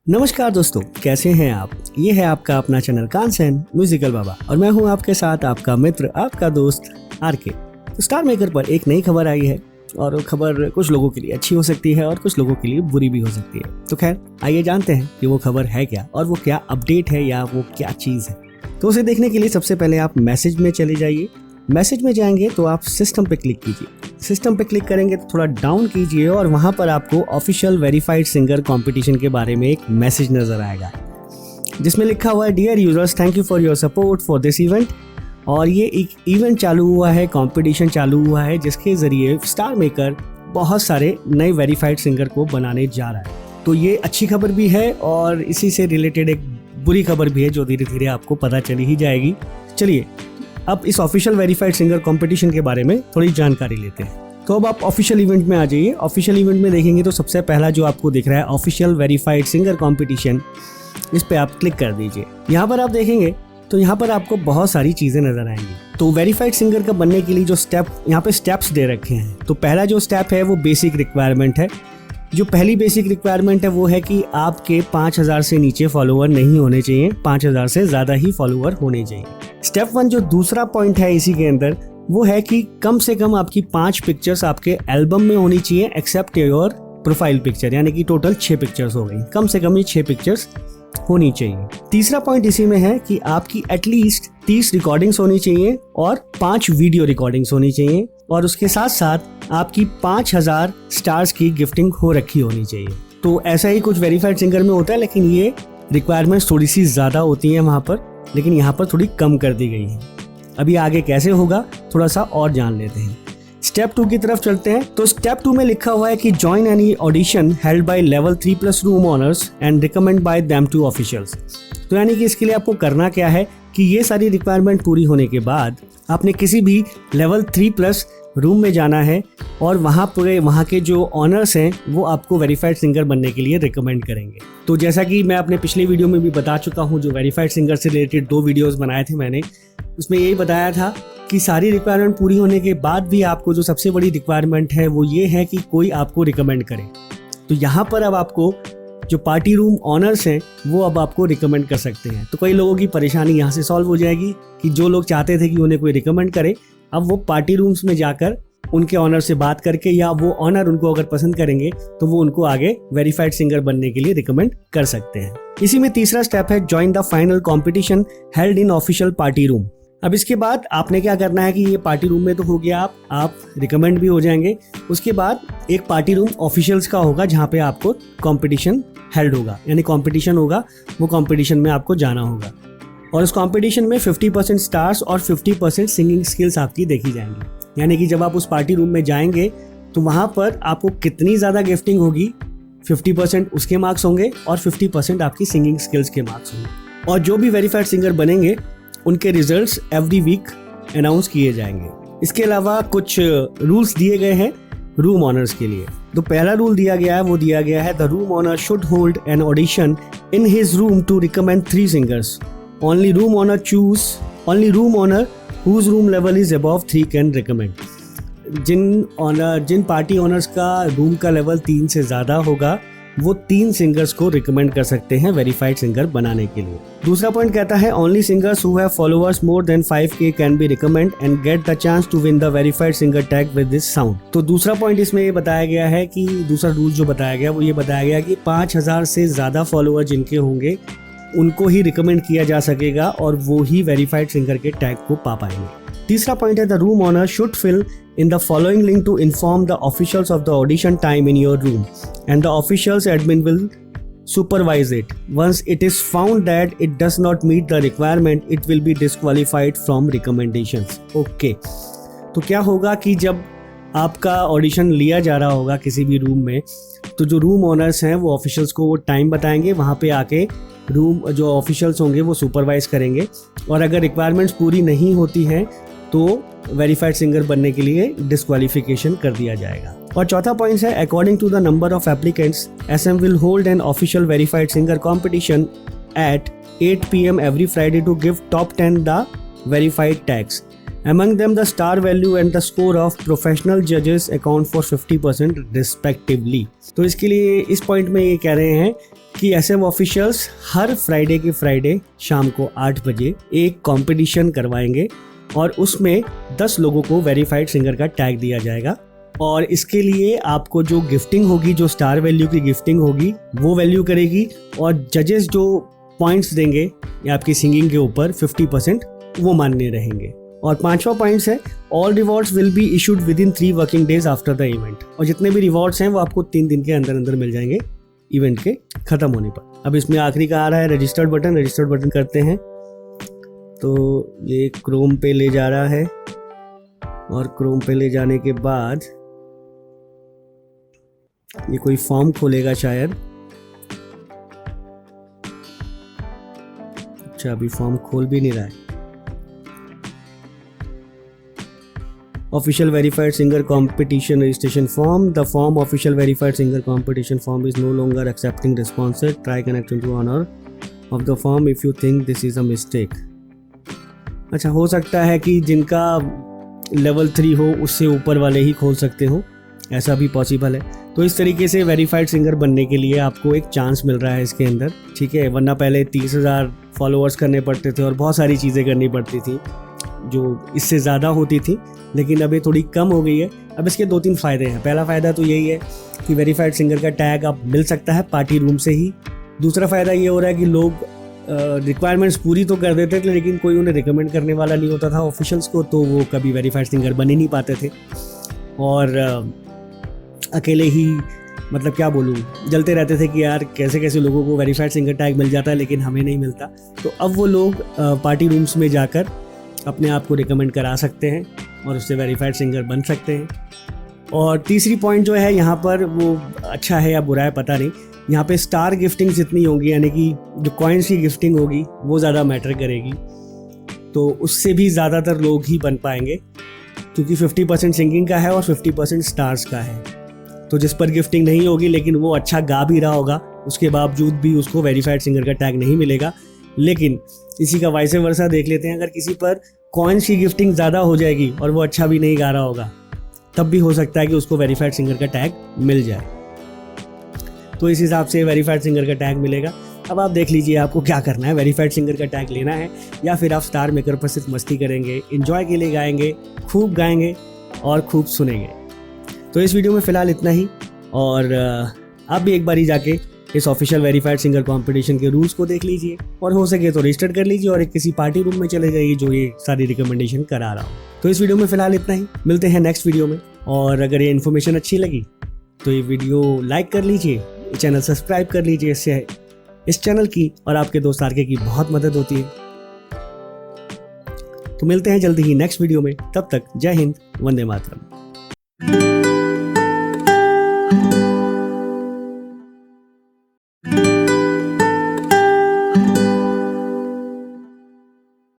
नमस्कार दोस्तों, कैसे हैं आप। ये है आपका अपना चैनल कांसेन म्यूजिकल बाबा और मैं हूं आपके साथ आपका मित्र, आपका दोस्त आरके। तो स्टार मेकर पर एक नई खबर आई है और वो खबर कुछ लोगों के लिए अच्छी हो सकती है और कुछ लोगों के लिए बुरी भी हो सकती है। तो खैर आइए जानते हैं कि वो खबर है क्या और वो क्या अपडेट है या वो क्या चीज़ है। तो उसे देखने के लिए सबसे पहले आप मैसेज में चले जाइए। मैसेज में जाएंगे तो आप सिस्टम पे क्लिक कीजिए। सिस्टम पे क्लिक करेंगे तो थोड़ा डाउन कीजिए और वहाँ पर आपको ऑफिशियल वेरीफाइड सिंगर कंपटीशन के बारे में एक मैसेज नज़र आएगा जिसमें लिखा हुआ है, dear users, thank you for your support for this event. और ये एक इवेंट चालू हुआ है, कंपटीशन चालू हुआ है जिसके ज़रिए स्टार मेकर बहुत सारे नए वेरीफाइड सिंगर को बनाने जा रहा है। तो ये अच्छी खबर भी है और इसी से रिलेटेड एक बुरी खबर भी है जो धीरे धीरे आपको पता चली ही जाएगी। चलिए अब इस ऑफिशियल वेरीफाइड सिंगर कंपटीशन के बारे में थोड़ी जानकारी लेते हैं। तो अब आप ऑफिशियल इवेंट में आ जाइए। ऑफिशियल इवेंट में देखेंगे तो सबसे पहला जो आपको दिख रहा है ऑफिशियल वेरीफाइड सिंगर कंपटीशन, इस पे आप क्लिक कर दीजिए। यहाँ पर आप देखेंगे तो यहाँ पर आपको बहुत सारी चीज़ें नजर आएंगी। तो वेरीफाइड सिंगर का बनने के लिए जो यहाँ पे स्टेप्स दे रखे हैं, तो पहला जो स्टेप है वो बेसिक रिक्वायरमेंट है। जो पहली बेसिक रिक्वायरमेंट है वो है कि आपके 5000 से नीचे फॉलोअर नहीं होने चाहिए, 5000 से ज़्यादा ही फॉलोअर होने चाहिए। स्टेप 1 जो दूसरा पॉइंट है इसी के अंदर वो है कि कम से कम आपकी 5 पिक्चर्स आपके एल्बम में होनी चाहिए एक्सेप्ट योर प्रोफाइल पिक्चर, यानी कि टोटल 6 पिक्चर्स हो गई। कम से कम ये 6 पिक्चर्स होनी चाहिए। तीसरा पॉइंट इसी में है कि आपकी एटलीस्ट 30 रिकॉर्डिंग्स होनी चाहिए और 5 वीडियो रिकॉर्डिंग्स होनी चाहिए और उसके साथ साथ आपकी 5000 स्टार्स की गिफ्टिंग हो रखी होनी चाहिए। तो ऐसा ही कुछ वेरीफाइड सिंगर में होता है, लेकिन ये रिक्वायरमेंट्स थोड़ी सी ज़्यादा होती हैं वहाँ पर, लेकिन यहाँ पर थोड़ी कम कर दी गई है। अभी आगे कैसे होगा थोड़ा सा और जान लेते हैं। स्टेप 2 की तरफ चलते हैं। तो स्टेप 2 में लिखा हुआ है कि join any audition held by level 3+ room owners and recommend by them to officials. तो यानी कि इसके लिए आपको करना क्या है कि ये सारी रिक्वायरमेंट पूरी होने के बाद आपने किसी भी लेवल 3+ रूम में जाना है और वहाँ के जो ऑनर्स हैं वो आपको वेरीफाइड सिंगर बनने के लिए रिकमेंड करेंगे। तो जैसा कि मैं अपने पिछले वीडियो में भी बता चुका हूँ, जो वेरीफाइड सिंगर से रिलेटेड 2 वीडियोस बनाए थे मैंने, उसमें यही बताया था कि सारी रिक्वायरमेंट पूरी होने के बाद भी आपको जो सबसे बड़ी रिक्वायरमेंट है वो ये है कि कोई आपको रिकमेंड करे। तो यहाँ पर अब आपको जो पार्टी रूम ऑनर्स हैं वो अब आपको रिकमेंड कर सकते हैं। तो कई लोगों की परेशानी यहाँ से सॉल्व हो जाएगी कि जो लोग चाहते थे कि उन्हें कोई रिकमेंड करे, अब वो पार्टी रूम्स में जाकर उनके ऑनर से बात करके या वो ऑनर उनको अगर पसंद करेंगे तो वो उनको आगे वेरीफाइड सिंगर बनने के लिए रिकमेंड कर सकते हैं। इसी में तीसरा स्टेप है join the final competition held in official party room. अब इसके बाद आपने क्या करना है कि ये पार्टी रूम में तो हो गया, आप रिकमेंड भी हो जाएंगे। उसके बाद एक पार्टी रूम ऑफिशियल्स का होगा जहाँ पे आपको कंपटीशन हेल्ड होगा, यानी कंपटीशन होगा, वो कंपटीशन में आपको जाना होगा और उस कंपटीशन में 50% स्टार्स और 50% सिंगिंग स्किल्स आपकी देखी जाएंगी। यानी कि जब आप उस पार्टी रूम में जाएंगे तो वहाँ पर आपको कितनी ज़्यादा गिफ्टिंग होगी, 50% उसके मार्क्स होंगे और 50% आपकी सिंगिंग स्किल्स के मार्क्स होंगे। और जो भी वेरीफाइड सिंगर बनेंगे उनके रिजल्ट्स एवरी वीक अनाउंस किए जाएंगे। इसके अलावा कुछ रूल्स दिए गए हैं रूम ऑनर्स के लिए। तो पहला रूल दिया गया है the room owner should hold an audition in his room to recommend 3 singers. Only room owner whose room level is above 3 can recommend। जिन पार्टी ऑनर्स का रूम का लेवल 3 से ज़्यादा होगा वो 3 सिंगर्स को रिकमेंड कर सकते हैं वेरीफाइड सिंगर बनाने के लिए। दूसरा पॉइंट कहता है only singers who have followers more than 5K can be recommend and get the chance to win the verified singer tag with this sound. तो दूसरा पॉइंट इसमें ये बताया गया है कि दूसरा रूल जो बताया गया वो ये बताया गया कि 5000 से ज़्यादा फॉलोअर जिनके होंगे उनको ही रिकमेंड किया जा सकेगा और वो ही वेरीफाइड सिंगर के टैग को पा पाएंगे। तीसरा पॉइंट है the room owner should fill in the following link to inform the officials of the audition time in your room and the officials admin will supervise it. Once it is found that it does not meet the requirement, it will be disqualified from recommendations. Okay. तो क्या होगा कि जब आपका audition लिया जा रहा होगा किसी भी रूम में, तो जो रूम ऑनर्स हैं वो ऑफिशियल्स को वो टाइम बताएंगे, वहाँ पे आके रूम जो ऑफिशियल्स होंगे वो सुपरवाइज करेंगे और अगर रिक्वायरमेंट्स पूरी नहीं होती हैं तो वेरीफाइड सिंगर बनने के लिए डिस्क्वालिफिकेशन कर दिया जाएगा। और चौथा पॉइंट है according to the number of applicants SM will hold an official verified singer competition at 8 PM every Friday to give top 10 the verified tags. Among them, the star value and the score of professional judges account for 50% respectively. तो इसके लिए इस point में ये कह रहे हैं कि एसएम ऑफिशियल्स हर फ्राइडे के फ्राइडे शाम को 8 बजे एक कंपटीशन करवाएंगे और उसमें 10 लोगों को वेरीफाइड सिंगर का टैग दिया जाएगा और इसके लिए आपको जो गिफ्टिंग होगी, जो स्टार वैल्यू की गिफ्टिंग होगी वो वैल्यू करेगी और जजेस जो पॉइंट्स देंगे या आपकी सिंगिंग के ऊपर 50% वो मान्य रहेंगे। और 5वां पॉइंट्स है all rewards will be issued with in 3 working days after the event. और जितने भी रिवॉर्ड्स हैं वो आपको 3 दिन के अंदर अंदर मिल जाएंगे इवेंट के ख़त्म होने पर। अब इसमें आखिरी का आ रहा है रजिस्टर्ड बटन करते हैं तो ये क्रोम पे ले जा रहा है और क्रोम पे ले जाने के बाद ये कोई फॉर्म खोलेगा शायद। अच्छा, अभी फॉर्म खोल भी नहीं रहा है। Official verified singer competition registration form. The form official verified singer competition form is no longer accepting responses. Try connecting to honor of the form if you think this is a mistake. अच्छा, हो सकता है कि जिनका level 3 हो उससे ऊपर वाले ही खोल सकते हो, ऐसा भी पॉसिबल है। तो इस तरीके से वेरीफाइड सिंगर बनने के लिए आपको एक चांस मिल रहा है इसके अंदर, ठीक है। वरना पहले 30,000 फॉलोअर्स करने पड़ते थे और बहुत सारी चीज़ें करनी पड़ती थी जो इससे ज़्यादा होती थी, लेकिन अब ये थोड़ी कम हो गई है। अब इसके 2-3 फ़ायदे हैं। पहला फ़ायदा तो यही है कि वेरीफाइड सिंगर का टैग अब मिल सकता है पार्टी रूम से ही। दूसरा फ़ायदा ये हो रहा है कि लोग रिक्वायरमेंट्स पूरी तो कर देते थे लेकिन कोई उन्हें रिकमेंड करने वाला नहीं होता था ऑफिशियल्स को, तो वो कभी वेरीफाइड सिंगर बन ही नहीं पाते थे और अकेले ही, मतलब क्या बोलूँ, जलते रहते थे कि यार कैसे कैसे लोगों को वेरीफाइड सिंगर टैग मिल जाता है लेकिन हमें नहीं मिलता। तो अब वो लोग पार्टी रूम्स में जाकर अपने आप को रिकमेंड करा सकते हैं और उससे वेरीफाइड सिंगर बन सकते हैं। और तीसरी पॉइंट जो है यहाँ पर, वो अच्छा है या बुरा है पता नहीं, यहाँ पे स्टार गिफ्टिंग जितनी होगी, यानी कि जो कॉइन्स की गिफ्टिंग होगी वो ज़्यादा मैटर करेगी, तो उससे भी ज़्यादातर लोग ही बन पाएंगे क्योंकि 50% सिंगिंग का है और 50% स्टार्स का है। तो जिस पर गिफ्टिंग नहीं होगी लेकिन वो अच्छा गा भी रहा होगा, उसके बावजूद भी उसको वेरीफाइड सिंगर का टैग नहीं मिलेगा। लेकिन इसी का वाइस वर्सा देख लेते हैं, अगर किसी पर कॉइन्स की गिफ्टिंग ज़्यादा हो जाएगी और वो अच्छा भी नहीं गा रहा होगा, तब भी हो सकता है कि उसको वेरीफाइड सिंगर का टैग मिल जाए। तो इस हिसाब से वेरीफाइड सिंगर का टैग मिलेगा। अब आप देख लीजिए आपको क्या करना है, वेरीफाइड सिंगर का टैग लेना है या फिर आप स्टार मेकर पर सिर्फ मस्ती करेंगे, एंजॉय के लिए गाएंगे, खूब गाएंगे और खूब सुनेंगे। तो इस वीडियो में फ़िलहाल इतना ही, और आप भी एक बारी जाके इस ऑफिशियल वेरीफाइड सिंगर कंपटीशन के रूल्स को देख लीजिए और हो सके तो रजिस्टर कर लीजिए और एक किसी पार्टी रूम में चले जाइए जो ये सारी रिकमेंडेशन करा रहा हो। तो इस वीडियो में फ़िलहाल इतना ही, मिलते हैं नेक्स्ट वीडियो में। और अगर ये इन्फॉर्मेशन अच्छी लगी तो ये वीडियो लाइक कर लीजिए, चैनल सब्सक्राइब कर लीजिए, इससे इस चैनल की और आपके दोस्त आरके की बहुत मदद होती है। तो मिलते हैं जल्दी ही नेक्स्ट वीडियो में, तब तक जय हिंद, वंदे मातरम।